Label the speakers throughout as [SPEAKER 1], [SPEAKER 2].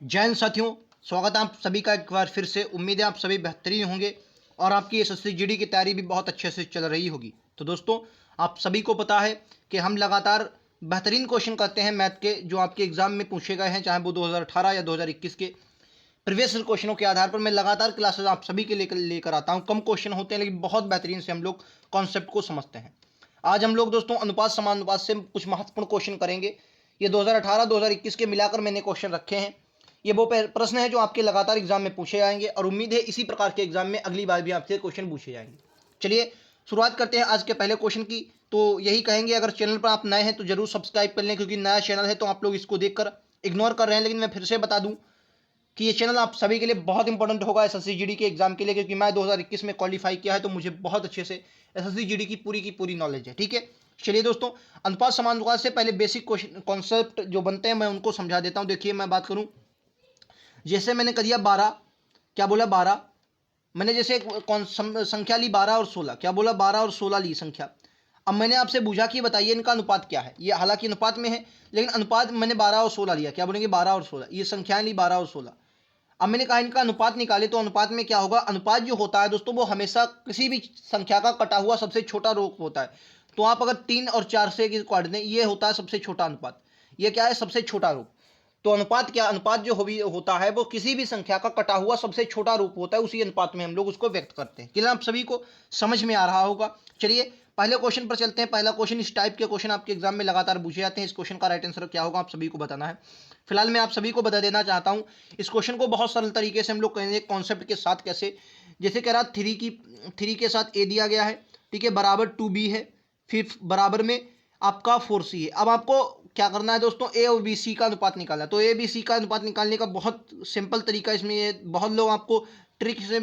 [SPEAKER 1] जय हिंद साथियों, स्वागत है आप सभी का एक बार फिर से। उम्मीद है आप सभी बेहतरीन होंगे और आपकी एसएससी जीडी की तैयारी भी बहुत अच्छे से चल रही होगी। तो दोस्तों, आप सभी को पता है कि हम लगातार बेहतरीन क्वेश्चन करते हैं मैथ के, जो आपके एग्जाम में पूछे गए हैं, चाहे वो 2018 या 2021 के प्रीवियस क्वेश्चनों के आधार पर मैं लगातार क्लासेस आप सभी के लेकर आता हूँ। कम क्वेश्चन होते हैं लेकिन बहुत बेहतरीन से हम लोग कॉन्सेप्ट को समझते हैं। आज हम लोग दोस्तों अनुपात समानुपात से कुछ महत्वपूर्ण क्वेश्चन करेंगे। ये 2018-2021 के मिलाकर मैंने क्वेश्चन रखे हैं। ये वो प्रश्न है जो आपके लगातार एग्जाम में पूछे जाएंगे और उम्मीद है इसी प्रकार के एग्जाम में अगली बार भी आपसे क्वेश्चन पूछे जाएंगे। चलिए शुरुआत करते हैं आज के पहले क्वेश्चन की। तो यही कहेंगे, अगर चैनल पर आप नए हैं तो जरूर सब्सक्राइब कर लें, क्योंकि नया चैनल है तो आप लोग इसको देखकर इग्नोर कर रहे हैं। लेकिन मैं फिर से बता दूं कि ये चैनल आप सभी के लिए बहुत इंपॉर्टेंट होगा एसएससी जीडी के एग्जाम के लिए, क्योंकि मैं 2021 में क्वालिफाई किया है तो मुझे बहुत अच्छे से एसएससी जीडी की पूरी नॉलेज है। ठीक है, चलिए दोस्तों, अनुपात समानुपात से पहले बेसिक क्वेश्चन कॉन्सेप्ट जो बनते हैं मैं उनको समझा देता हूं। देखिए, मैं बात करूं, जैसे मैंने कर दिया 12, क्या बोला 12, मैंने जैसे संख्या ली 12 और 16, क्या बोला 12 और 16 ली संख्या। अब मैंने आपसे पूछा कि बताइए इनका अनुपात क्या है। ये हालांकि अनुपात में है लेकिन अनुपात मैंने 12 और 16 लिया, क्या बोलेंगे 12 और 16, ये संख्याएं ली 12 और 16। अब मैंने कहा इनका अनुपात निकाले, तो अनुपात में क्या होगा, अनुपात जो होता है दोस्तों वो हमेशा किसी भी संख्या का कटा हुआ सबसे छोटा रूप होता है। तो आप अगर 3 और 4 से काट दें, ये होता है सबसे छोटा अनुपात। ये क्या है, सबसे छोटा रूप। तो अनुपात क्या, अनुपात जो होता है वो किसी भी संख्या का कटा हुआ सबसे छोटा रूप होता है, उसी अनुपात में हम लोग उसको व्यक्त करते हैं। क्लियर, आप सभी को समझ में आ रहा होगा। चलिए पहले क्वेश्चन पर चलते हैं। पहला क्वेश्चन, इस टाइप के क्वेश्चन आपके एग्जाम में लगातार पूछे जाते हैं। इस क्वेश्चन का राइट आंसर क्या होगा आप सभी को बताना है। फिलहाल मैं आप सभी को बता देना चाहता हूं, इस क्वेश्चन को बहुत सरल तरीके से हम लोग कहेंगे कॉन्सेप्ट के साथ। कैसे, जैसे कह रहा 3 के साथ ए दिया गया है, ठीक है, बराबर 2b है, फिर बराबर में आपका 4c है। अब आपको क्या करना है दोस्तों, ए और बी सी का अनुपात निकालना है। तो ए बी सी का अनुपात निकालने का बहुत सिंपल तरीका इसमें है। बहुत लोग आपको ट्रिक से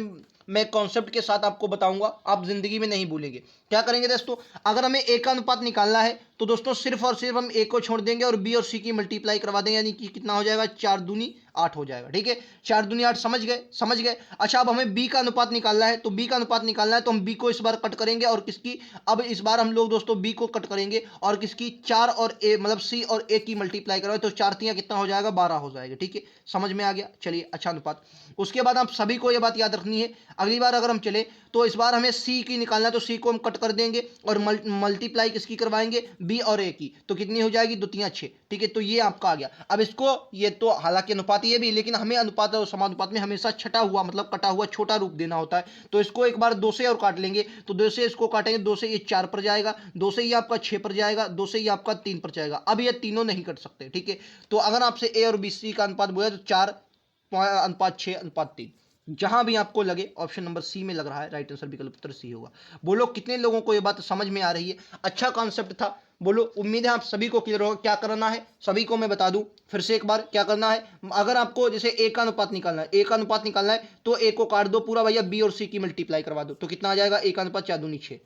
[SPEAKER 1] मैं कॉन्सेप्ट के साथ आपको बताऊंगा, आप जिंदगी में नहीं भूलेंगे। क्या करेंगे दोस्तों, अगर हमें ए का अनुपात निकालना है तो दोस्तों सिर्फ और सिर्फ हम ए को छोड़ देंगे और बी और सी की मल्टीप्लाई करवा देंगे, यानी कि कितना हो जाएगा, 4 दूनी 8 हो जाएगा। ठीक है, 4 दूनी 8, समझ गए, समझ गए। अच्छा, अब हमें बी का अनुपात निकालना है, तो बी का अनुपात निकालना है तो हम बी को इस बार कट करेंगे और किसकी, अब इस बार हम लोग दोस्तों बी को कट करेंगे और किसकी, 4 और ए, मतलब सी और ए की मल्टीप्लाई करवाए तो 4 तियां कितना हो जाएगा, 12 हो जाएगा। ठीक है, समझ में आ गया। चलिए, अच्छा अनुपात। उसके बाद आप सभी को यह बात याद रखनी है, अगली बार अगर हम चले तो इस बार हमें सी की निकालना है, तो सी को हम कट कर देंगे और मल्टीप्लाई किसकी करवाएंगे, बी और ए की, तो कितनी हो जाएगी, 2 तियां 6। ठीक है, तो ये आपका आ गया। अब इसको, ये तो हालांकि अनुपात ये भी, लेकिन हमें अनुपात और समानुपात में हमेशा छटा हुआ मतलब कटा हुआ छोटा रूप देना होता है। तो इसको एक बार 2 से और काट लेंगे, तो 2 से इसको काटेंगे, 2 से ये 4 पर जाएगा, 2 से ये आपका 6 पर जाएगा, 2 से ये आपका 3 पर जाएगा। अब ये तीनों नहीं कट सकते। ठीक है, तो अगर आपसे ए और बी सी का अनुपात बोला तो 4 अनुपात 6 अनुपात 3, जहां भी आपको लगे। ऑप्शन नंबर सी में लग रहा है, राइट आंसर विकल्प उत्तर सी होगा। बोलो कितने लोगों को ये बात समझ में आ रही है। अच्छा कॉन्सेप्ट था, बोलो। उम्मीद है आप सभी को क्लियर होगा। क्या करना है सभी को मैं बता दूं फिर से एक बार, क्या करना है। अगर आपको जैसे ए का अनुपात निकालना है, ए का अनुपात निकालना है तो ए को काट दो पूरा भैया, बी और सी की मल्टीप्लाई करवा दो, तो कितना आ जाएगा, ए का अनुपात 4 दूनी 6,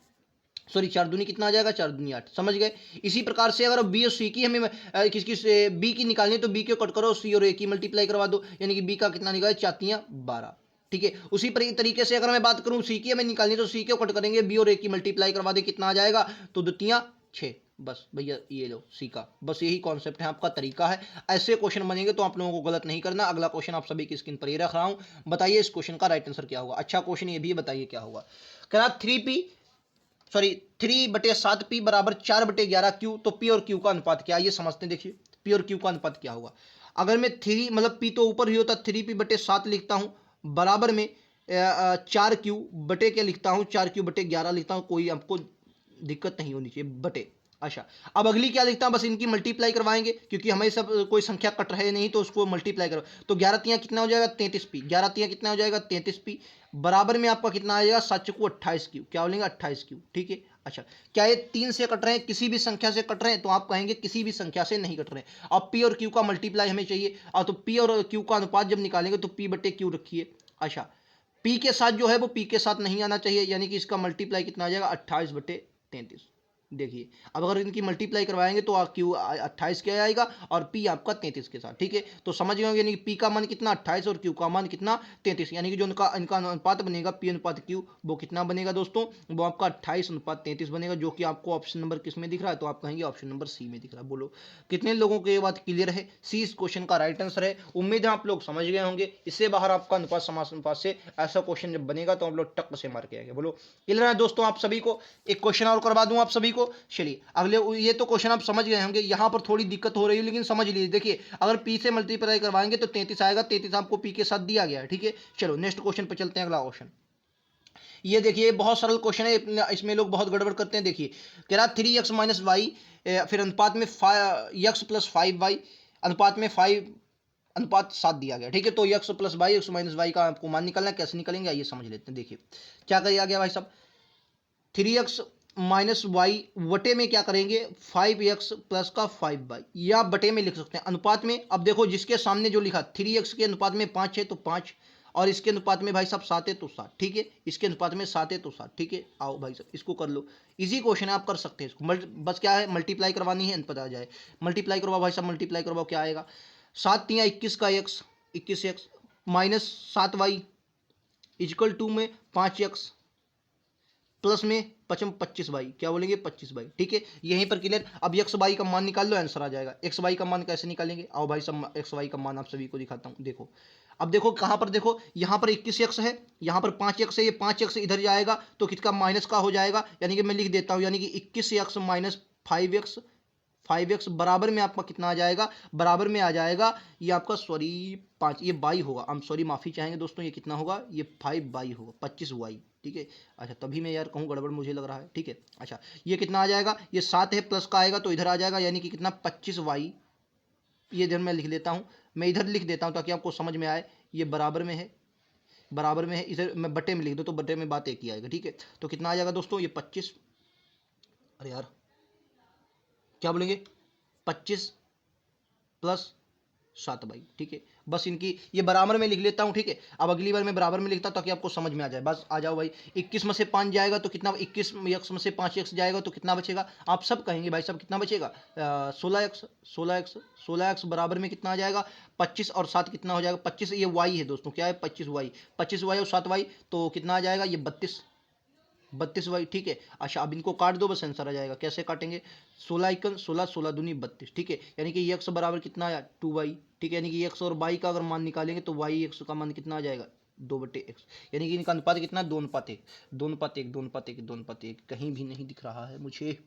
[SPEAKER 1] सॉरी 4 दूनी कितना आ जाएगा, 4 दूनी 8। समझ गए। इसी प्रकार से अगर बी और सी की हमें किसकी बी की निकालनी है तो बी को कट करो, सी और ए की मल्टीप्लाई करवा दो, यानी कि बी का कितना निकाले, 4 तियां 12। ठीक है, उसी तरीके से अगर मैं बात करूं सी की हमें निकालनी है तो सी को कट करेंगे, बी और ए की मल्टीप्लाई करवा दे, कितना आ जाएगा, तो 2 तियां 6। बस भैया ये लो सी का, बस यही कॉन्सेप्ट है, आपका तरीका है। ऐसे क्वेश्चन बनेंगे तो आप लोगों को गलत नहीं करना। अगला क्वेश्चन आप सभी की स्क्रीन पर ये रख रहा हूं, बताइए इस क्वेश्चन का राइट आंसर क्या होगा। अच्छा क्वेश्चन ये भी बताइए क्या होगा। कह 3/7p बराबर 4/11q, तो p और q का अनुपात क्या है ये समझते हैं। देखिए p और q का अनुपात क्या होगा। अगर मैं 3 मतलब p तो ऊपर ही होता, 3p/7 लिखता हूं, बराबर में 4q बटे क्या लिखता हूं, 4q/11 लिखता हूं, कोई आपको दिक्कत नहीं होनी चाहिए, बटे। अच्छा, अब अगली क्या लिखता हूं, बस इनकी मल्टीप्लाई करवाएंगे, क्योंकि हमें सब कोई संख्या कट रहे नहीं तो उसको मल्टीप्लाई करो। तो 11 तियां कितना हो जाएगा, 33p, 11 तियां कितना हो जाएगा, 33p, बराबर में आपका कितना आ जाएगा, 7 को 28q, क्या बोलेंगे 28q। ठीक है, अच्छा, क्या ये 3 से कट रहे हैं, किसी भी संख्या से कट रहे हैं, तो आप कहेंगे किसी भी संख्या से नहीं कट रहे हैं। अब p और q का मल्टीप्लाई हमें चाहिए, और तो p और q का अनुपात जब निकालेंगे तो p/q रखिए। अच्छा, p के साथ जो है वो p के साथ नहीं आना चाहिए, यानी कि इसका मल्टीप्लाई कितना आ जाएगा, 28/33। देखिए अब अगर इनकी मल्टीप्लाई करवाएंगे तो क्यू 28 क्या आएगा और पी आपका 33 के साथ, ठीक है। तो समझ गए होंगे, यानी कि पी का मान कितना 28 और क्यू का मान कितना 33, यानी कि जो इनका इनका अनुपात बनेगा पी अनुपात क्यू, वो कितना बनेगा दोस्तों, वो आपका 28:33 बनेगा, जो कि आपको ऑप्शन नंबर किस में दिख रहा है, तो आप कहेंगे ऑप्शन नंबर सी में दिख रहा है। बोलो कितने लोगों को ये बात क्लियर है, सी इस क्वेश्चन का राइट आंसर है। उम्मीद है आप लोग समझ गए होंगे। इससे बाहर आपका अनुपात समास अनुपात से ऐसा क्वेश्चन जब बनेगा तो हम लोग टक से मार के आएंगे। बोलो क्लियर है दोस्तों आप सभी को। एक क्वेश्चन और करवा दूं आप सभी को। चलिए अगले, ये तो क्वेश्चन आप समझ गए होंगे, यहाँ पर थोड़ी दिक्कत हो रही है लेकिन समझ लीजिए। देखिए अगर पी से मल्टीप्लाई करवाएंगे तो 33 आएगा, 33 आपको पी के साथ दिया गया है, ठीक है। चलो नेक्स्ट क्वेश्चन पर चलते हैं, अगला क्वेश्चन। ये देखिए बहुत सरल क्वेश्चन है, इसमें लोग बहुत गड़बड़ करते हैं। देखिए कह रहा 3x माइनस वाई, फिर अनुपात में x प्लस 5y, अनुपात में 5 अनुपात 7 दिया गया, ठीक है। तो x plus Y, x minus Y का आपको मान निकालना है। कैसे निकलेंगे आइए समझ लेते हैं। देखिए क्या किया गया भाई साहब, 3x माइनस वाई वटे में क्या करेंगे 5x प्लस का 5y, या आप बटे में लिख सकते हैं अनुपात में। अब देखो जिसके सामने जो लिखा 3x के अनुपात में 5 है तो 5, और इसके अनुपात में भाई साहब 7 है तो 7, ठीक है। इसके अनुपात में 7 है तो 7, ठीक है। आओ भाई साहब इसको कर लो, इजी क्वेश्चन है, आप कर सकते हैं इसको। बस क्या है मल्टीप्लाई करवानी है, अनुपात आ जाए। मल्टीप्लाई करवाओ भाई साहब, मल्टीप्लाई करवाओ, क्या आएगा 7 तिया 21 का x, 21x minus 7y is equal to में 5x प्लस में 25 बाई, क्या बोलेंगे 25 बाई, ठीक है। यहीं पर क्लियर। अब एक्स वाई का मान निकाल लो, आंसर आ जाएगा। एक्स वाई का मान कैसे निकालेंगे, आओ भाई सब एक्स वाई का मान आप सभी को दिखाता हूँ। देखो अब देखो कहाँ पर, देखो यहाँ पर 21x है, यहाँ पर 5x है, ये 5x इधर जाएगा तो किसका माइनस का हो जाएगा, यानी कि मैं लिख देता हूँ, यानी कि 21x माइनस 5x बराबर में आपका कितना आ जाएगा, बराबर में आ जाएगा ये आपका सॉरी 5, ये बाई होगा, हम सॉरी माफ़ी चाहेंगे दोस्तों, ये कितना होगा, ये 5 बाई होगा, 25y, ठीक है। अच्छा तभी मैं यार कहूँ गड़बड़ मुझे लग रहा है, ठीक है। अच्छा ये कितना आ जाएगा, ये 7 है प्लस का आएगा तो इधर आ जाएगा, यानी कि कितना 25y, ये इधर मैं लिख लेता हूँ, मैं इधर लिख देता हूँ ताकि आपको समझ में आए। ये बराबर में है, बराबर में है, इधर मैं बटे में लिख दूँ तो बटे में बात एक ही आएगा, ठीक है। तो कितना आ जाएगा दोस्तों, ये 25, अरे यार क्या बोलेंगे 25 प्लस 7 बाई, ठीक है। बस इनकी ये बराबर में लिख लेता हूँ, ठीक है। अब अगली बार मैं बराबर में लिखता हूँ ताकि आपको समझ में आ जाए। बस आ जाओ भाई, 21 में से 5 जाएगा तो कितना, 21 एक्स में से 5x जाएगा तो कितना बचेगा, आप सब कहेंगे भाई सब कितना बचेगा 16x, 16x बराबर में कितना आ जाएगा 25 और 7 कितना हो जाएगा 25, ये y है दोस्तों, क्या है 25y और 7y, तो कितना आ जाएगा ये 32y, ठीक है। अच्छा अब इनको काट दो, बस आंसर आ जाएगा। कैसे काटेंगे, 16 16 दूनी 32, ठीक है। यानी कि x बराबर कितना आया 2y, ठीक है। यानी कि x और y का अगर मान निकालेंगे तो y x का मान कितना आ जाएगा 2/x, यानी कि इनका अनुपात कितना 2:1, 2:1, 2:1, 2:1, कहीं भी नहीं दिख रहा है मुझे,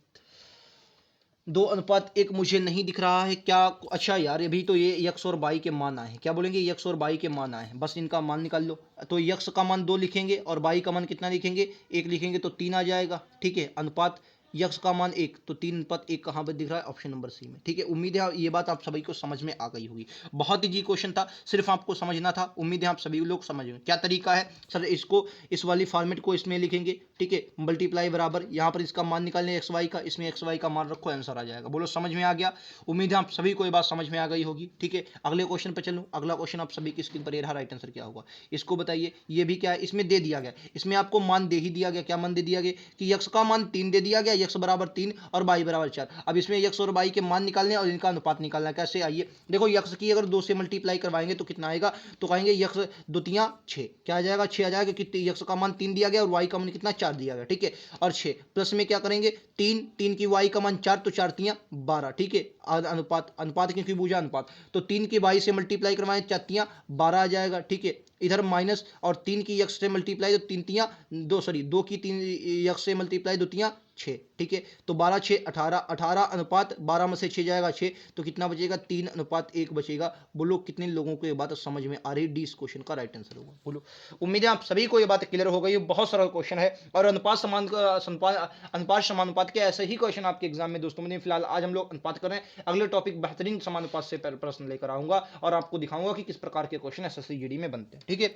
[SPEAKER 1] 2:1 मुझे नहीं दिख रहा है क्या। अच्छा यार अभी तो ये यक्स और बाई के मान आए हैं, क्या बोलेंगे यक्स और बाई के मान आए हैं, बस इनका मान निकाल लो। तो यक्स का मान 2 लिखेंगे और बाई का मान कितना लिखेंगे 1 लिखेंगे तो 3 आ जाएगा, ठीक है। अनुपात यक्स का मान 1 तो 3:1 कहाँ पर दिख रहा है, ऑप्शन नंबर सी में, ठीक है। उम्मीद है ये बात आप सभी को समझ में आ गई होगी। बहुत ही जी क्वेश्चन था, सिर्फ आपको समझना था। उम्मीद है आप सभी लोग समझ गए। क्या तरीका है सर, इसको इस वाली फॉर्मेट को इसमें लिखेंगे, ठीक है। मल्टीप्लाई बराबर यहाँ पर इसका मान निकालने एक्स वाई का, इसमें एक्स वाई का मान रखो, आंसर आ जाएगा। बोलो समझ में आ गया। उम्मीद है आप सभी को ये बात समझ में आ गई होगी, ठीक है। अगले क्वेश्चन पर चलूँ। अगला क्वेश्चन आप सभी की स्क्रीन पर ये रहा, राइट आंसर क्या होगा इसको बताइए। ये भी क्या है, इसमें दे दिया गया, इसमें आपको मान दे ही दिया गया। क्या मान दे दिया गया कि यक्स का मान 3 दे दिया गया, यक्स बराबर 3 और बाई बराबर 4। अब इसमें यक्स और बाई के मान निकालने और इनका अनुपात निकालना है। कैसे, आइए देखो यक्स की अगर 2 से मल्टीप्लाई करवाएंगे तो कितना आएगा, तो कहेंगे यक्स 2 तिया 6, क्या आ जाएगा 6 आ जाएगा, कि यक्स का मान 3 दिया गया और वाई का मान कितना 4 दिया गया, ठीक है। और 6 प्लस में क्या करेंगे 3 की वाई का मान 4 तो 4 तिया 12, ठीक है। अनुपात अनुपात क्योंकि बूझा अनुपात, तो 3 की वाई से मल्टीप्लाई करवाएं 4 तिया 12 आ जाएगा, ठीक है। इधर माइनस और 3 की यक्स से मल्टीप्लाई तो 3 तिया 2, सॉरी 2 की 3 यक्स से मल्टीप्लाई 2 तिया 6, ठीक है। तो 12 6 18, 18 अनुपात 12 में से 6 जाएगा 6, तो कितना बचेगा 3:1 बचेगा। बोलो कितने लोगों को ये बात समझ में आ रही, डी इस क्वेश्चन का राइट आंसर होगा। बोलो उम्मीद है आप सभी को ये बात क्लियर हो गई। बहुत सरल क्वेश्चन है और अनुपात समानुपात के ऐसे ही क्वेश्चन आपके एग्जाम में दोस्तों में। फिलहाल आज हम लोग अनुपात कर रहे हैं, अगले टॉपिक बेहतरीन समानुपात से प्रश्न लेकर आऊंगा और आपको दिखाऊंगा कि किस प्रकार के क्वेश्चन एसएससी जीडी में बनते हैं, ठीक है।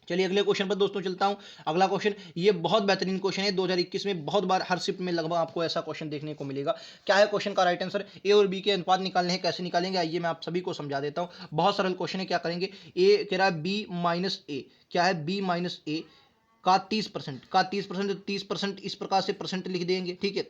[SPEAKER 1] चलिए अगले क्वेश्चन पर दोस्तों चलता हूं। अगला क्वेश्चन ये बहुत बेहतरीन क्वेश्चन है, 2021 में बहुत बार हर शिफ्ट में लगभग आपको ऐसा क्वेश्चन देखने को मिलेगा। क्या है क्वेश्चन का राइट आंसर, ए और बी के अनुपात निकालने हैं, कैसे निकालेंगे आइए मैं आप सभी को समझा देता हूं। बहुत सरल क्वेश्चन है, क्या करेंगे, ए कह रहा है बी माइनस ए, क्या है बी माइनस ए का 30%, का 30%, तो 30% इस प्रकार से परसेंट लिख देंगे, ठीक है।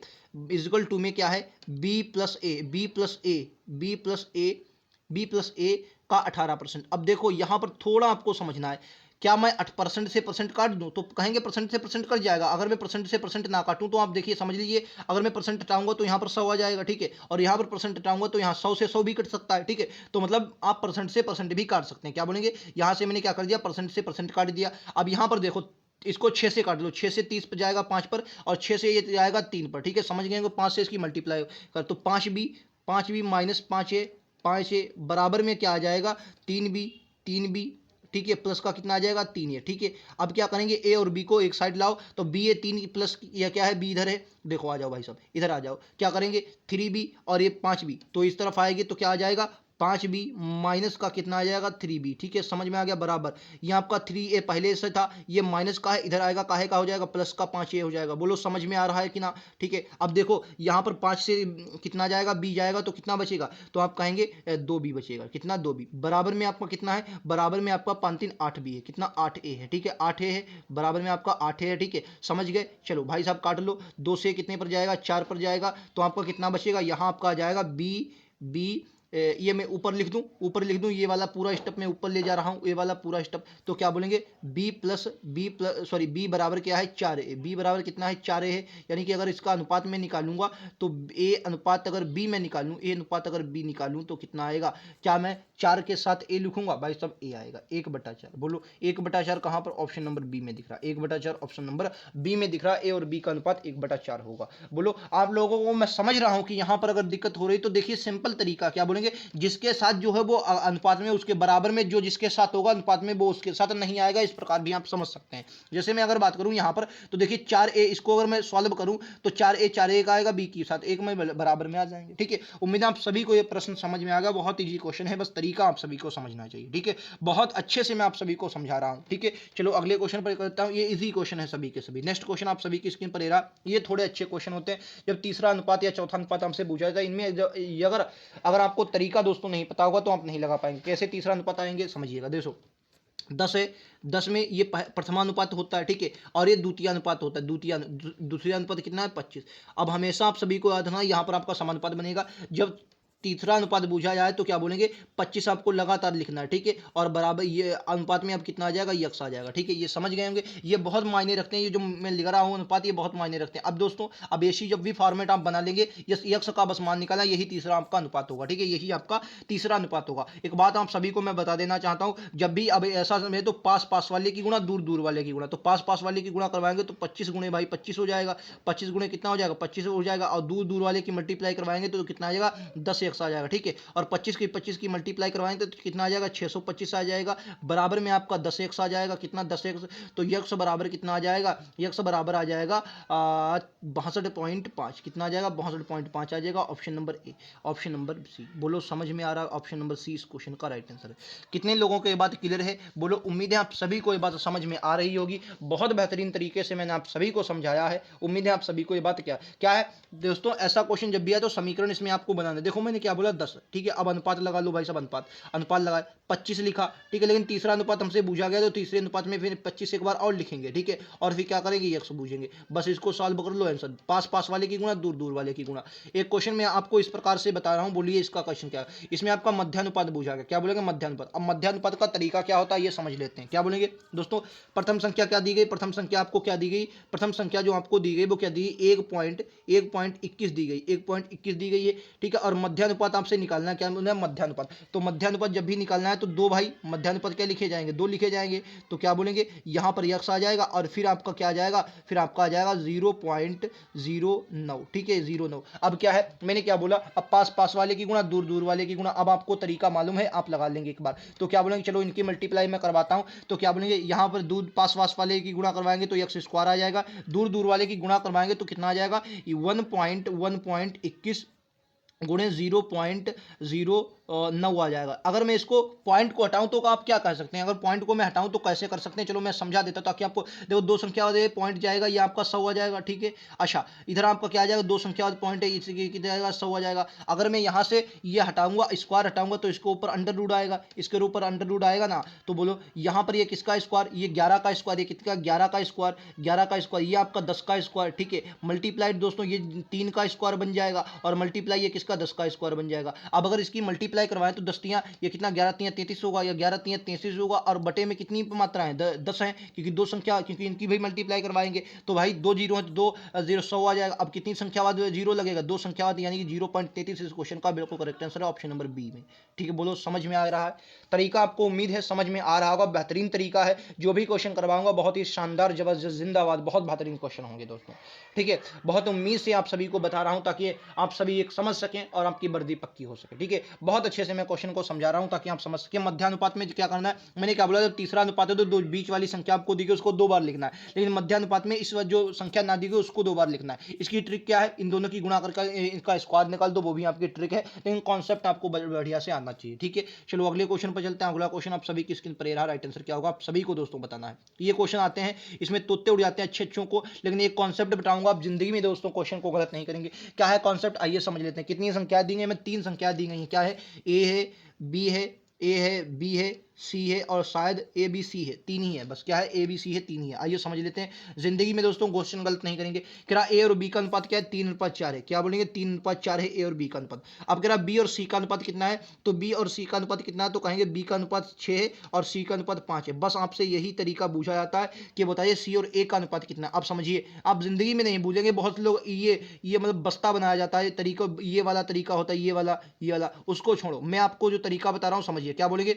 [SPEAKER 1] इक्वल टू में क्या है, बी प्लस ए, बी प्लस ए, बी प्लस ए, बी प्लस ए का 18%। अब देखो यहाँ पर थोड़ा आपको समझना है, क्या मैं 8% से परसेंट काट दूं तो कहेंगे परसेंट से परसेंट कट जाएगा। अगर मैं परसेंट से परसेंट ना काटूं तो आप देखिए समझ लीजिए, अगर मैं परसेंट हटाऊंगा तो यहाँ पर 100 आ जाएगा, ठीक है, और यहाँ पर परसेंट हटाऊंगा तो यहाँ 100 से 100 भी कट सकता है, ठीक है। तो मतलब आप परसेंट से परसेंट भी काट सकते हैं। क्या बोलेंगे, यहाँ से मैंने क्या कर दिया, परसेंट से परसेंट काट दिया। अब यहाँ पर देखो, इसको 6 से काट लो, 6 से 30 पर जाएगा 5 पर, और 6 से ये जाएगा 3 पर, ठीक है, समझ गए। 5 से इसकी मल्टीप्लाई कर, तो 5 बी माइनस 5 ए, 5 ए बराबर में क्या आ जाएगा, 3 बी, 3 बी, ठीक है, प्लस का कितना आ जाएगा, 3 है, ठीक है। अब क्या करेंगे, ए और बी को एक साइड लाओ, तो बी ए 3 प्लस या क्या है, बी इधर है, देखो आ जाओ भाई साहब, इधर आ जाओ। क्या करेंगे, 3 बी और ये 5 बी, तो इस तरफ आएगी तो क्या आ जाएगा, 5 बी माइनस का कितना आ जाएगा, 3 बी, ठीक है, समझ में आ गया, बराबर। यहाँ आपका 3 ए पहले से था, ये माइनस का है, इधर आएगा काहे का हो जाएगा, प्लस का 5 ए हो जाएगा। बोलो समझ में आ रहा है कि ना, ठीक है। अब देखो यहाँ पर 5 से कितना जाएगा, बी जाएगा, तो कितना बचेगा, तो आप कहेंगे 2 बी बचेगा, कितना, 2 बी, बराबर में आपका कितना है, बराबर में आपका 5 3 8 बी है, कितना, 8 ए है, ठीक है, 8 ए है, बराबर में आपका 8 ए है, ठीक है, समझ गए। चलो भाई साहब काट लो, 2 से कितने पर जाएगा, 4 पर जाएगा, तो आपका कितना बचेगा, यहाँ आपका आ जाएगा बी, बी, ये मैं ऊपर लिख दूं, ऊपर लिख दूं, ये वाला पूरा स्टेप मैं ऊपर ले जा रहा हूं, ये वाला पूरा स्टेप, तो क्या बोलेंगे, बी प्लस सॉरी बी बराबर क्या है, 4 ए, बी बराबर कितना है, 4 ए है। यानी कि अगर इसका अनुपात मैं निकालूंगा तो ए अनुपात अगर बी में निकालूं, ए अनुपात अगर बी निकालूं तो कितना आएगा, क्या मैं 4 के साथ ए लिखूंगा, भाई सब ए आएगा, 1/4। बोलो 1/4 कहां पर, ऑप्शन नंबर बी में दिख रहा है, 1/4 ऑप्शन नंबर बी में दिख रहा है, ए और बी का अनुपात 1/4 होगा। बोलो आप लोगों को मैं समझ रहा हूं कि यहां पर अगर दिक्कत हो रही तो देखिए सिंपल तरीका, क्या बोलेंगे, जिसके साथ जो है वो अनुपात में उसके बराबर में, जो जिसके साथ होगा अनुपात में वो उसके साथ नहीं आएगा, इस प्रकार भी आप समझ सकते हैं। जैसे मैं अगर बात करूं यहां पर, तो देखिए 4 ए, इसको अगर मैं सॉल्व करूं तो 4 ए का आएगा, बी के साथ 1 में बराबर में आ जाएंगे, ठीक है। उम्मीद है आप सभी को ये प्रश्न समझ में आ गया, बहुत ईजी क्वेश्चन है, बस तरीका आप सभी को समझना चाहिए, ठीक है। बहुत अच्छे से मैं आप सभी को समझा रहा हूं, ठीक है। चलो अगले क्वेश्चन पर करता हूं, ये इजी क्वेश्चन है सभी के सभी। नेक्स्ट क्वेश्चन आप सभी की स्क्रीन पर रहा, ये थोड़े अच्छे क्वेश्चन होते हैं जब तीसरा अनुपात या चौथा अनुपात हमसे पूछा जाता है। इनमें अगर आपको तरीका दोस्तों नहीं पता होगा तो आप नहीं लगा पाएंगे। कैसे तीसरा अनुपात आएंगे समझिएगा, देखो 10 है, 10 में ये प्रथमानुपात होता है, ठीक है, और ये द्वितीय अनुपात होता है, दूसरी अनुपात कितना है, 25। अब हमेशा आप सभी को याद रखना, यहाँ पर आपका समानुपात बनेगा। जब तीसरा अनुपात पूछा जाए तो क्या बोलेंगे, 25 आपको लगातार लिखना है, ठीक है, और बराबर ये अनुपात में अब कितना आ जाएगा, यक्स आ जाएगा, ठीक है। ये समझ गए होंगे, ये बहुत मायने रखते हैं, ये जो मैं लिख रहा हूँ अनुपात, ये बहुत मायने रखते हैं। अब दोस्तों अब ऐसी जब भी फॉर्मेट आप बना लेंगे, यक्स का बस मान निकाला, यही तीसरा आपका अनुपात होगा, ठीक है, यही आपका तीसरा अनुपात होगा। एक बात आप सभी को मैं बता देना चाहता हूँ, जब भी अब ऐसा समय तो पास पास वाले की गुणा, दूर दूर वाले की गुणा, तो पास पास वाले की गुणा करवाएंगे तो 25 गुणे भाई 25 हो जाएगा, 25 गुणे कितना हो जाएगा, 25 हो जाएगा, और दूर दूर वाले की मल्टीप्लाई करवाएंगे तो कितना आ जाएगा, 10 एक्स आ जाएगा, ठीक है। और 25 की मल्टीप्लाई करवाएंगे तो कितना आ जाएगा, 625 आ जाएगा, बराबर में आपका 10 एक्स आ जाएगा, कितना 10 एक्स, तो यक्स बराबर कितना आ जाएगा, यक्स बराबर आ जाएगा 62.5, कितना आ जाएगा, 62.5 आ जाएगा, option number A, option number C. बोलो समझ में आ रहा है, ऑप्शन नंबर सी इस क्वेश्चन का राइट आंसर है। कितने लोगों को ये बात क्लियर है, बोलो। उम्मीद है आप सभी को ये बात समझ में आ रही होगी, बहुत बेहतरीन तरीके से मैंने आप सभी को समझाया है। उम्मीद है आप सभी को ये बात क्या है दोस्तों, ऐसा क्वेश्चन जब भी आए तो समीकरण इसमें आपको बनाना है। देखो मैंने क्या बोला, 10, ठीक है। अब अनुपात लगा लो भाई साहब, अनुपात लगाए, 25 लिखा, ठीक है, लेकिन तीसरा अनुपात हमसे पूछा गया तो तीसरे अनुपात में फिर 25 एक बार और लिखेंगे, ठीक है, और फिर क्या करेंगे, यक्स पूछेंगे, बस इसको सॉल्व कर लो, आंसर पास पास वाले की गुणा, दूर दूर वाले की गुणा। एक क्वेश्चन मैं आपको इस प्रकार से बता रहा हूं, बोलिए इसका क्वेश्चन क्या है। इसमें आपका मध्यानुपात पूछा गया, क्या बोलेंगे, मध्यानुपात। अब मध्यानुपात का तरीका क्या होता है ये समझ लेते हैं। क्या बोलेंगे दोस्तों, प्रथम संख्या क्या दी गई, प्रथम संख्या आपको क्या दी गई, प्रथम संख्या जो आपको दी गई वो क्या दी गई, 1.21 दी गई, 1.21 दी गई है, ठीक है। और मध्यानुपात आपसे निकालना है, क्या बोलना है, मध्यानुपात। तो मध्यानुपात जब भी निकालना है तो दो भाई मध्यानुपात क्या लिखे जाएंगे, 2 लिखे जाएंगे, तो क्या बोलेंगे, यहाँ पर यक्स आ जाएगा, और फिर आपका क्या आ जाएगा, फिर आपका आ जाएगा 0.09, ठीक है, 0.9। अब क्या है, मैंने क्या बोला, अब पास पास वाले की गुणा, दूर दूर वाले की गुणा। अब आपको तरीका मालूम है, आप लगा लेंगे एक बार, तो क्या बोलेंगे, चलो इनकी मल्टीप्लाई मैं करवाता हूं, तो क्या बोलेंगे, यहाँ पर दूर पास पास वाले की गुणा करवाएंगे तो यक्स स्क्वायर आ जाएगा, दूर दूर वाले की गुणा करवाएंगे तो कितना आ जाएगा, 1.21 गुणे 0.09 आ जाएगा। अगर मैं इसको पॉइंट को हटाऊं तो आप क्या कह सकते हैं, अगर पॉइंट को मैं हटाऊं तो कैसे कर सकते हैं, चलो मैं समझा देता हूं ताकि आपको देखो, दो संख्या वाले पॉइंट जाएगा, ये आपका 100 आ जाएगा, ठीक है। अच्छा, इधर आपका क्या आ जाएगा, दो संख्या वाले पॉइंट है, इसकी कितना आएगा, 100 आ जाएगा। अगर मैं यहाँ से ये हटाऊंगा, स्क्वायर हटाऊंगा, तो इसके ऊपर अंडर रूट आएगा, इसके ऊपर अंडर रूट आएगा ना, तो बोलो यहाँ पर ये किसका स्क्वायर, ये 11 का स्क्वायर, ये कितना 11 का स्क्वायर, 11 का स्क्वायर, ये आपका 10 का स्क्वायर, ठीक है। मल्टीप्लाइड दोस्तों ये 3 का स्क्वायर बन जाएगा, और मल्टीप्लाई ये किसका 10 का स्क्वायर बन जाएगा। अब अगर इसकी मल्टीप्लाई करवाएं तो 10 तियाँ ये कितना 11 तियाँ 33 होगा, या 11 तियाँ 33 होगा, और बटे में कितनी मात्रा है 10 है, क्योंकि दो संख्या, क्योंकि इनकी भी मल्टीप्लाई करवाएंगे तो भाई दो जीरो है तो दो जीरो 100 आ जाएगा। अब कितनी संख्या बाद जीरो लगेगा, दो संख्या बाद, यानी कि 0.33 इस क्वेश्चन का बिल्कुल करेक्ट आंसर है ऑप्शन नंबर बी में, ठीक है। बोलो समझ में आ रहा है तरीका, आपको उम्मीद है समझ में आ रहा होगा, बेहतरीन तरीका है, जो भी क्वेश्चन करवाऊंगा बहुत ही शानदार जबरदस्त जिंदाबाद बहुत बेहतरीन क्वेश्चन होंगे दोस्तों, ठीक है। बहुत उम्मीद से आप सभी को बता रहा हूं ताकि आप सभी एक समझ सकें और आपकी वर्दी पक्की हो सके, ठीक है। बहुत अच्छे से मैं क्वेश्चन को समझा रहा हूं ताकि आप समझ सकें। मध्यानुपात में क्या करना है, मैंने क्या बोला, जब तीसरा अनुपात है तो दो बीच वाली संख्या आपको दी गई उसको 2 बार लिखना है, लेकिन मध्यानुपात में इस जो संख्या ना दी गई उसको 2 बार लिखना है। इसकी ट्रिक क्या है, इन दोनों की गुणा करके इनका स्क्वायर निकाल दो, वो भी आपकी ट्रिक है, लेकिन कॉन्सेप्ट आपको बढ़िया से आना चाहिए, ठीक है। चलो अगले क्वेश्चन पर चलते हैं। अगला क्वेश्चन आप सभी की स्क्रीन पर रहा, राइट आंसर क्या होगा आप सभी को दोस्तों बताना है। ये क्वेश्चन आते हैं, इसमें तोते उड़ जाते हैं अच्छे अच्छों को, लेकिन एक कॉन्सेप्ट बताऊंगा, आप जिंदगी में दोस्तों क्वेश्चन को गलत नहीं करेंगे। क्या है कॉन्सेप्ट, आइए समझ लेते हैं। कितनी संख्या दी गई, मैं 3 संख्या दी गई है, क्या है, ए है, बी है, ए है, बी है, सी है, और शायद ए बी सी है, 3 ही है बस। क्या है, ए बी सी है, 3 ही है। आइए समझ लेते हैं, जिंदगी में दोस्तों क्वेश्चन गलत नहीं करेंगे। कह रहा ए और बी का अनुपात क्या है, 3:4 है, क्या बोलेंगे 3:4 है ए और बी का अनुपात। अब कह रहा बी और सी का अनुपात कितना है, तो बी और सी का अनुपात कितना है, तो कहेंगे बी का अनुपात 6 है और सी का अनुपात 5 है। बस आपसे यही तरीका पूछा जाता है कि बताइए सी और ए का अनुपात कितना है। अब समझिए, आप जिंदगी में नहीं भूलेंगे, बहुत लोग ये मतलब बस्ता बनाया जाता है तरीका, ये वाला तरीका होता है, ये वाला उसको छोड़ो, मैं आपको जो तरीका बता रहा हूँ समझिए। क्या बोलेंगे,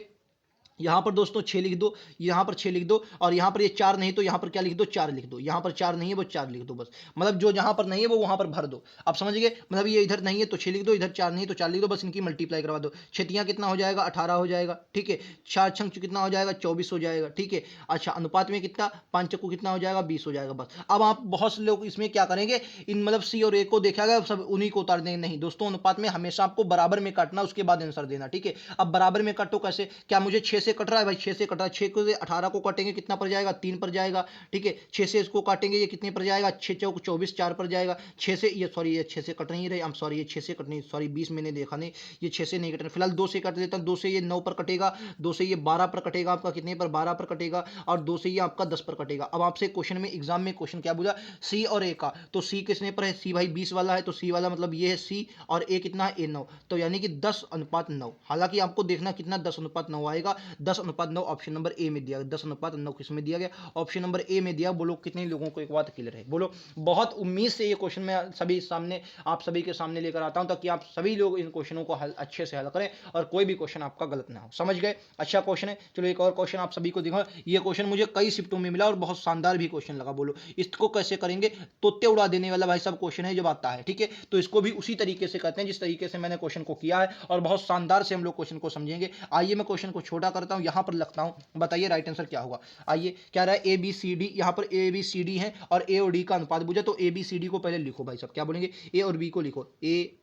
[SPEAKER 1] यहाँ पर दोस्तों 6 लिख दो, यहाँ पर 6 लिख दो, और यहाँ पर ये 4 नहीं तो यहाँ पर क्या लिख दो, 4 लिख दो। यहाँ पर 4 नहीं है वो 4 लिख दो बस, मतलब जो जहाँ पर नहीं है वो वहाँ पर भर दो। आप समझ गए, मतलब ये इधर नहीं है तो 6 लिख दो, इधर 4 नहीं है तो 4 लिख दो, बस इनकी मल्टीप्लाई करवा दो। छतियाँ कितना हो जाएगा, 18 हो जाएगा, ठीक है। 4 छंक कितना हो जाएगा, 24 हो जाएगा, ठीक है। अच्छा, अनुपात में कितना, 5 चक्कू कितना हो जाएगा, 20 हो जाएगा बस। अब आप बहुत से लोग इसमें क्या करेंगे, इन मतलब सी और ए को देखा गया सब उन्हीं को उतार देंगे, नहीं दोस्तों, अनुपात में हमेशा आपको बराबर में काटना, उसके बाद आंसर देना, ठीक है। अब बराबर में काटो कैसे, क्या मुझे 6 से कट रहा है भाई, 6 से कट रहा है, 6 को 18 को काटेंगे कितना पर जाएगा, 3 पर जाएगा, ठीक है। 6 से इसको काटेंगे ये कितने पर जाएगा, 6 चौक 24, 4 पर जाएगा। 6 से ये सॉरी ये 6 से कट नहीं रहे, हम सॉरी ये 6 से कट नहीं, सॉरी 20 मैंने देखा नहीं, ये 6 से नहीं कट रहे, फिलहाल 2 से काट देता हूँ। 2 से ये 9 पर कटेगा, 2 से ये 12 पर कटेगा, आपका कितने पर, 12 पर कटेगा, और 2 से ये आपका 10 पर कटेगा। अब आपसे क्वेश्चन में एग्जाम में क्वेश्चन क्या बोला, सी और ए का, तो सी किसने पर है, सी भाई 20 वाला है, तो सी वाला मतलब ये है सी, और ए कितना है, ए 9, तो यानी कि 10:9। हालांकि आपको देखना कितना 10:9 आएगा, 10:9 ऑप्शन नंबर ए में दिया, 10:9 किस में दिया गया, ऑप्शन नंबर ए में दिया। बोलो कितने लोगों को एक बात क्लियर है, बोलो। बहुत उम्मीद से ये क्वेश्चन मैं सभी सामने, आप सभी के सामने लेकर आता हूं ताकि आप सभी लोग इन क्वेश्चनों को हल अच्छे से हल करें और कोई भी क्वेश्चन आपका गलत ना हो, समझ गए। अच्छा क्वेश्चन है, चलो एक और क्वेश्चन आप सभी को दिखाओ। ये क्वेश्चन मुझे कई शिफ्टों में मिला और बहुत शानदार भी क्वेश्चन लगा। बोलो इसको कैसे करेंगे, तोते उड़ा देने वाला भाई साहब क्वेश्चन है जब आता है, ठीक है। तो इसको भी उसी तरीके से करते हैं जिस तरीके से मैंने क्वेश्चन को किया है, और बहुत शानदार से हम लोग क्वेश्चन को समझेंगे। आइए मैं क्वेश्चन को छोटा करता हूं, यहां पर लिखता हूं, बताइए राइट आंसर क्या होगा। आइए क्या रहा है, ए बी सी डी, यहाँ पर ए बी सी डी है और ए और डी का अनुपात पूछा, तो ए बी सी डी को पहले लिखो भाई साहब। क्या बोलेंगे, ए और बी को लिखो, ए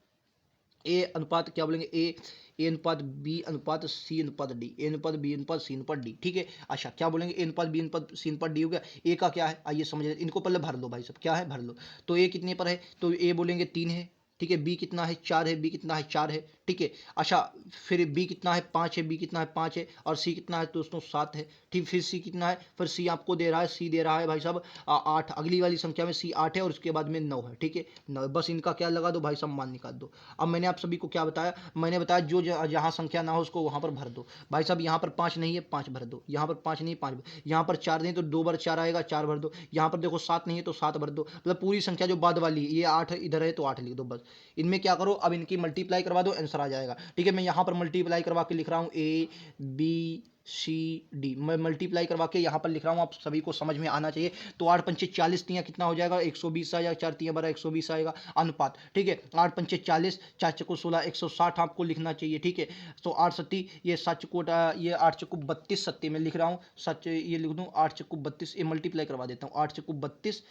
[SPEAKER 1] अनुपात क्या बोलेंगे, ए अनुपात बी अनुपात सी अनुपात डी, ए अनुपात बी अनुपात सी अनुपात डी, ठीक है। अच्छा क्या बोलेंगे, ए अनुपात बी अनुपात सी अनुपात डी हो गया। ए का क्या है, आइए समझ लेते, इनको पहले भर लो भाई साहब, क्या है भर लो। तो ए कितने पर है, तो ए बोलेंगे 3 है, ठीक है। बी कितना है, 4 है, बी कितना है, 4 है, ठीक है। अच्छा फिर बी कितना है, 5 है, बी कितना है, 5 है, और सी कितना है दोस्तों, 7 है, ठीक। फिर सी कितना है, फिर सी आपको दे रहा है, सी दे रहा है भाई साहब 8, अगली वाली संख्या में सी 8 है और उसके बाद में 9 है, ठीक है। 9, बस इनका क्या लगा दो भाई साहब, मान निकाल दो। अब मैंने आप सभी को क्या बताया, मैंने बताया जो जहाँ संख्या ना हो उसको वहाँ पर भर दो भाई साहब। यहाँ पर 5 नहीं है, 5 भर दो, यहाँ पर 5 नहीं, 5, यहाँ पर 4 नहीं तो 2 बार 4 आएगा, 4 भर दो। यहाँ पर देखो 7 नहीं है तो 7 भर दो, मतलब पूरी संख्या जो बाद वाली है, ये 8 इधर है तो 8 लिख दो बस। इनमें क्या करो, अब इनकी मल्टीप्लाई करवा दो, आंसर आ जाएगा, ठीक है। मैं यहाँ पर मल्टीप्लाई करवा के लिख रहा हूँ, ए बी सी डी, मैं मल्टीप्लाई करवा के यहाँ पर लिख रहा हूँ, आप सभी को समझ में आना चाहिए। तो 8 पंचे 40 तियाँ कितना हो जाएगा, 120 आ जाएगा, 4 तियाँ 12 120 आएगा अनुपात, ठीक है। 8 पंचे 40, 4 चक्कू 16, 160 आपको लिखना चाहिए, ठीक है। तो 8 सत्ती, ये 7 चक्कू ये 8 चक्कू 32 सत्ती में लिख रहा हूँ, सच ये लिख दूँ 8 चक्कू 32, ये मल्टीप्लाई करवा देता हूँ, 8 चक्कू 32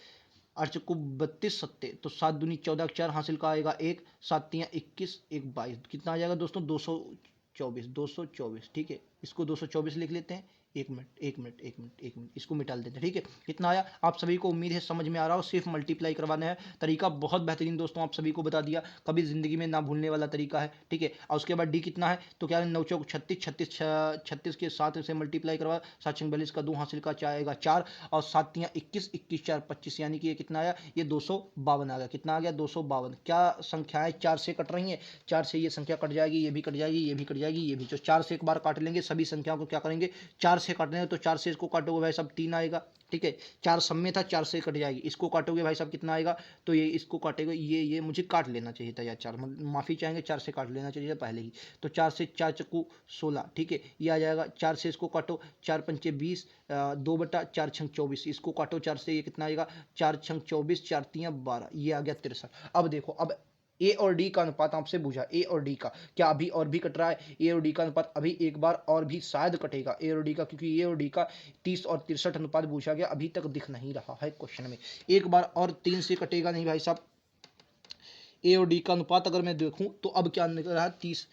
[SPEAKER 1] 8 चक्कू 32 सत्ते, तो 7 दूनी 14 4 हासिल का आएगा 1, 7 तियां 21 1 22, कितना आ जाएगा दोस्तों 224। ठीक है, इसको 224 लिख लेते हैं। एक मिनट इसको मिटा देते हैं। ठीक है, कितना आया आप सभी को उम्मीद है समझ में आ रहा हो। सिर्फ मल्टीप्लाई करवाना है, तरीका बहुत बेहतरीन दोस्तों आप सभी को बता दिया, कभी जिंदगी में ना भूलने वाला तरीका है। ठीक है, और उसके बाद डी कितना है तो क्या है 9 चौक 36 के साथ से मल्टीप्लाई करवा, 7 छंग 42 का 2 हासिल का आएगा 4, और 7 तियां 21 21 4 25, यानी कि ये कितना आया ये 252 आ गया। कितना आ गया 252। क्या संख्याएं 4 से कट रही हैं, 4 से ये संख्या कट जाएगी, ये भी कट जाएगी, ये भी कट जाएगी, ये भी। तो 4 से एक बार काट लेंगे सभी संख्याओं को, क्या करेंगे 4 से काटने हैं तो 4 से इसको काटोगे भाई साहब 3 आएगा। ठीक है, 4 सब में था, 4 से कट जाएगी, इसको काटोगे भाई साहब कितना आएगा, तो ये इसको काटेगा, ये मुझे काट लेना चाहिए था यार, 4 माफ़ी चाहेंगे, 4 से काट लेना चाहिए था पहले ही। तो 4 से 4 चक्कू 16। ठीक है, ये आ जाएगा, 4 से इसको काटो, 4 पंचे 20, 2/4 छंग 24, इसको काटो 4 से, ये कितना आएगा 4 छंग 24, 4 तियां 12, ये आ गया 63। अब देखो, अब ए और डी का अनुपात आपसे पूछा, ए और डी का क्या अभी और भी कट रहा है, ए और डी का अनुपात अभी एक बार और भी शायद कटेगा ए और डी का, क्योंकि ए और डी का 30 और 63 अनुपात पूछा गया, अभी तक दिख नहीं रहा है क्वेश्चन में। एक बार और 3 से कटेगा नहीं भाई साहब। ए और डी का अनुपात अगर मैं देखूं तो अब क्या निकल रहा है 30,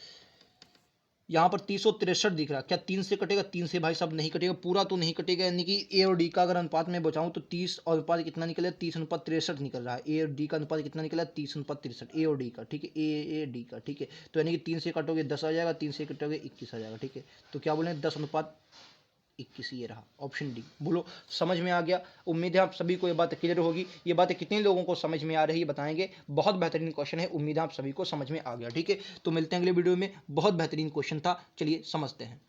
[SPEAKER 1] यहाँ पर 363 दिख रहा है, क्या 3 से कटेगा, 3 से भाई साहब नहीं कटेगा, पूरा तो नहीं कटेगा, यानी कि ए और डी का अगर अनुपात में बचाऊं तो 30 और अनुपात कितना निकलेगा 30:63 निकल रहा है। ए और डी का अनुपात कितना निकला 30:63, ए और डी का। ठीक है, ए डी का। ठीक है, तो यानी कि 3 से काटोगे 10 आ जाएगा, 3 से कटोगे 21 आ जाएगा। ठीक है, तो क्या बोले 10:21, ये रहा ऑप्शन डी। बोलो समझ में आ गया। उम्मीद है आप सभी को ये बात क्लियर होगी। ये बातें कितने लोगों को समझ में आ रही है बताएंगे। बहुत बेहतरीन क्वेश्चन है, उम्मीद है आप सभी को समझ में आ गया। ठीक है, तो मिलते हैं अगले वीडियो में। बहुत बेहतरीन क्वेश्चन था, चलिए समझते हैं।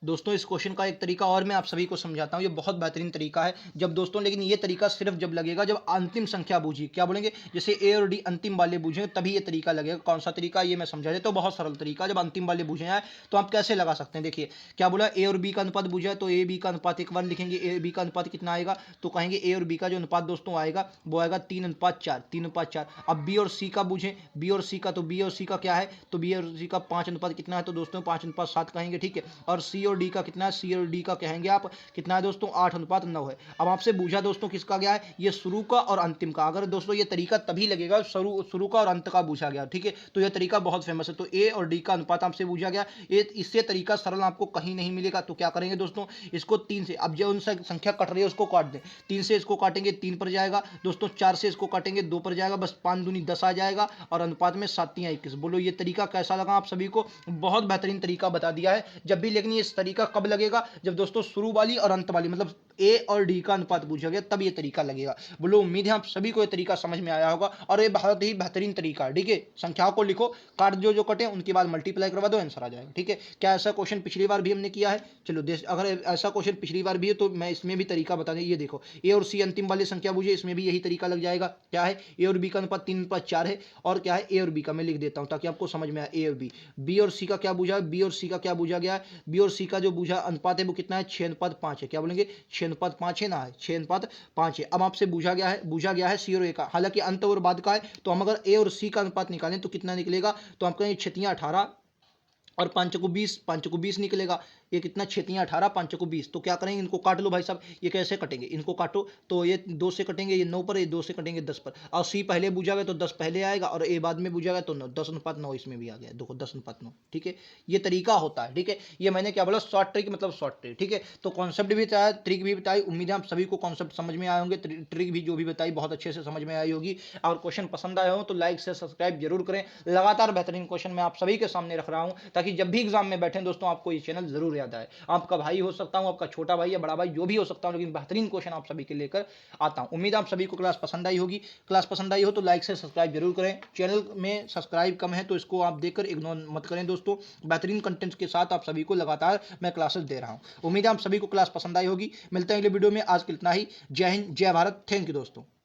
[SPEAKER 1] दोस्तों इस क्वेश्चन का एक तरीका और मैं आप सभी को समझाता हूँ, ये बहुत बेहतरीन तरीका है जब दोस्तों, लेकिन ये तरीका सिर्फ जब लगेगा जब अंतिम संख्या बूझी, क्या बोलेंगे, जैसे ए और डी अंतिम वाले बूझे तभी ये तरीका लगेगा। कौन सा तरीका ये मैं समझा देता हूँ, बहुत सरल तरीका। जब अंतिम वाले बूझे आए तो आप कैसे लगा सकते हैं, देखिए क्या बोला, ए और बी का अनुपात बूझा है तो ए बी का अनुपात एक बार लिखेंगे, ए बी का अनुपात कितना आएगा तो कहेंगे ए और बी का जो अनुपात दोस्तों आएगा वो आएगा 3:4, 3:4। अब बी और सी का बूझे, बी और सी का, तो बी और सी का क्या है तो बी और सी का 5 अनुपात कितना है तो दोस्तों 5:7 कहेंगे। ठीक है, और सी और डी का कितना है, सी और डी का कहेंगे आप कितना है दोस्तों 8:9 है। अब आपसे पूछा दोस्तों किसका गया है, ये शुरू का और अंतिम का। अगर दोस्तों ये तरीका तभी लगेगा शुरू का और अंत का पूछा गया। ठीक है, तो यह तरीका बहुत फेमस है। तो ए और डी का अनुपात आपसे पूछा गया, इससे तरीका सरल आपको कहीं नहीं मिलेगा। तो क्या करेंगे दोस्तों, इसको 3 से, अब जो उनसे संख्या कट रही है उसको काट दें, 3 से इसको काटेंगे 3 पर जाएगा दोस्तों, 4 से इसको काटेंगे 2 पर जाएगा, बस 5 दूनी 10 आ जाएगा, और अनुपात में 7 तियां 21। बोलो ये तरीका कैसा लगा आप सभी को, बहुत बेहतरीन तरीका बता दिया है जब भी। लेकिन ये तरीका कब लगेगा, जब दोस्तों शुरू वाली और अंत वाली, मतलब ए और डी का अनुपात पूछा गया तब ये तरीका लगेगा। बोलो उम्मीद है आप सभी को ये तरीका समझ में आया होगा, और ये बहुत ही बेहतरीन तरीका है। ठीक है, संख्याओं को लिखो, काट जो कटे उनके बाद मल्टीप्लाई करवा दो, आंसर आ जाएगा। ठीक है, क्या ऐसा क्वेश्चन पिछली बार भी हमने किया है, चलो अगर ऐसा क्वेश्चन पिछली बार भी है तो मैं इसमें भी तरीका बता दें। ये देखो ए और सी अंतिम वाली संख्या पूछे, इसमें भी यही तरीका लग जाएगा। क्या है, ए और बी का अनुपात 3:4 है, और क्या है ए और बी का मैं लिख देता हूं ताकि आपको समझ में आए। ए और बी, बी और सी का क्या पूछा है, बी और सी का क्या पूछा गया है, बी और सी का जो पूछा अनुपात है वो कितना है 6:5 है। क्या बोलेंगे 6:5 है ना, है 6:5 है। अब आपसे पूछा गया है सी और ए का, हालांकि अंत और बाद का है, तो हम अगर ए और सी का अनुपात निकालें तो कितना निकलेगा, तो हम कहेंगे 6 तियां 18 और 5 को 20 निकलेगा। ये कितना 6 तियां 18, 5 को 20। तो क्या करेंगे, इनको काट लो भाई साहब। ये कैसे कटेंगे, इनको काटो तो ये 2 से कटेंगे, ये 9 पर, ये 2 से कटेंगे 10 पर, और सी पहले बूझा गया तो 10 पहले आएगा, और ए बाद में बूझा गया तो 9, 10:9 इसमें भी आ गया। देखो 10:9। ठीक है, ये तरीका होता है। ठीक है, ये मैंने क्या बोला, शॉर्ट ट्रिक मतलब शॉर्ट ट्रिक। ठीक है, तो कॉन्सेप्ट भी बताया, ट्रिक भी बताई। उम्मीद है आप सभी को कॉन्सेप्ट समझ में आए होंगे, ट्रिक भी जो भी बताई बहुत अच्छे से समझ में आई होगी। और क्वेश्चन पसंद आए हो तो लाइक से सब्सक्राइब जरूर करें। लगातार बेहतरीन क्वेश्चन मैं आप सभी के सामने रख रहा हूं, ताकि जब भी एग्जाम में बैठे दोस्तों आपको ये चैनल जरूर याद आए। आपका भाई हो सकता हूं, आपका छोटा भाई या बड़ा भाई, जो भी हो सकता हूं, लेकिन बेहतरीन क्वेश्चन आप सभी के लेकर आता हूं। उम्मीद आप सभी को क्लास पसंद आई होगी। क्लास पसंद आई हो तो लाइक से सब्सक्राइब जरूर करें। चैनल में सब्सक्राइब कम है तो इसको आप देखकर इग्नोर मत करें दोस्तों। बेहतरीन कंटेंट के साथ आप सभी को लगातार मैं क्लासेस दे रहा हूं। उम्मीद है आप सभी को क्लास पसंद आई होगी। मिलते हैं अगले वीडियो में, आज के इतना ही। जय हिंद, जय भारत, थैंक यू दोस्तों।